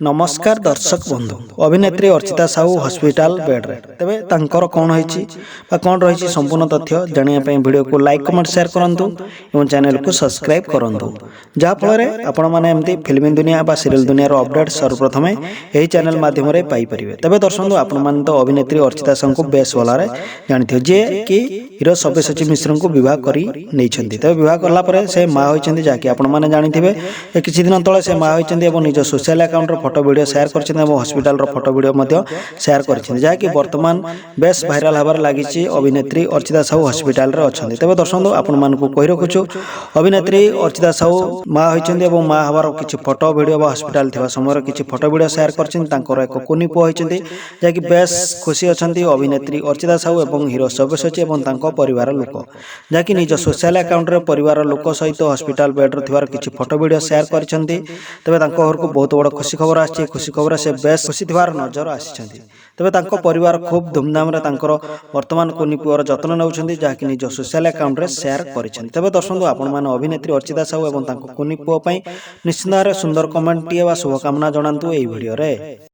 नमस्कार दर्शक बंधु अभिनेत्री अर्चिता साहू हॉस्पिटल बेड रे तेबे तांकर कौन होईची बा कौन रहिची संपूर्ण तथ्य जानिया पई वीडियो को लाइक कमेंट शेयर करंतु एवं चैनल को सब्सक्राइब करंतु जा फल आपण माने एमती फिल्म दुनिया बा सीरियल दुनिया रो अपडेट सर्वप्रथम एही चैनल माध्यम रे पाई परिबे। तेबे दर्शक आपण माने तो अभिनेत्री अर्चिता साहू को बेस वाला रे जानिथियो जे कि हीरो सब्यसाची मिश्र को विवाह करी नै छथि। तेबे विवाह करला परे से मा होइछन्ती जाकि आपण माने जानिथिबे किछि दिन तळे से मा होइछन्ती एवं निज सोशल अकाउंट रो फोटो वीडियो शेयर करछन एवं हॉस्पिटल रो फोटो वीडियो मध्य शेयर करछन जाकि वर्तमान बेस वायरल हबार लागिछि। अभिनेत्री अर्चिता साहू हॉस्पिटल रे अछन्ती। तेबे दर्शक आपण मान को कहि रखुछु अभिनेत्री अर्चिता साहू मा होइछन्ती एवं मा हबार किछि फोटो वीडियो बा हॉस्पिटल थिबा समय किछि फोटो वीडियो शेयर करछन तांकर एक कुनी पो होइछन्ती जाकि बेस खुशी अछन्ती अभिनेत्री अर्चिता साहू एवं हीरो सब्यसाची एवं तांको परिवार लोक जाकि निज सोशल अकाउंट रे परिवार लोक सहित हॉस्पिटल बेड रो थिबार किछि फोटो वीडियो शेयर करछन्ती। तेबे तांको घर को बहुत बड़ खुशी खबर आछि। खुशी खबर से बेस खुशी थिबार नजर आछन्ती। तेबे तांको परिवार खूब धूमधाम रे तांकर वर्तमान कुनी पुअर जत्न नउछन्ती जाकि निज सोशल अकाउंट रे शेयर करछन्ती। तेबे दर्शक आपण माने अभिनेत्री अर्चिता साहू एवं तांको कुनी पुओ पई निश्चित सुंदर कमेंट टिए बा शुभकामना जणांतु एई वीडियो रे।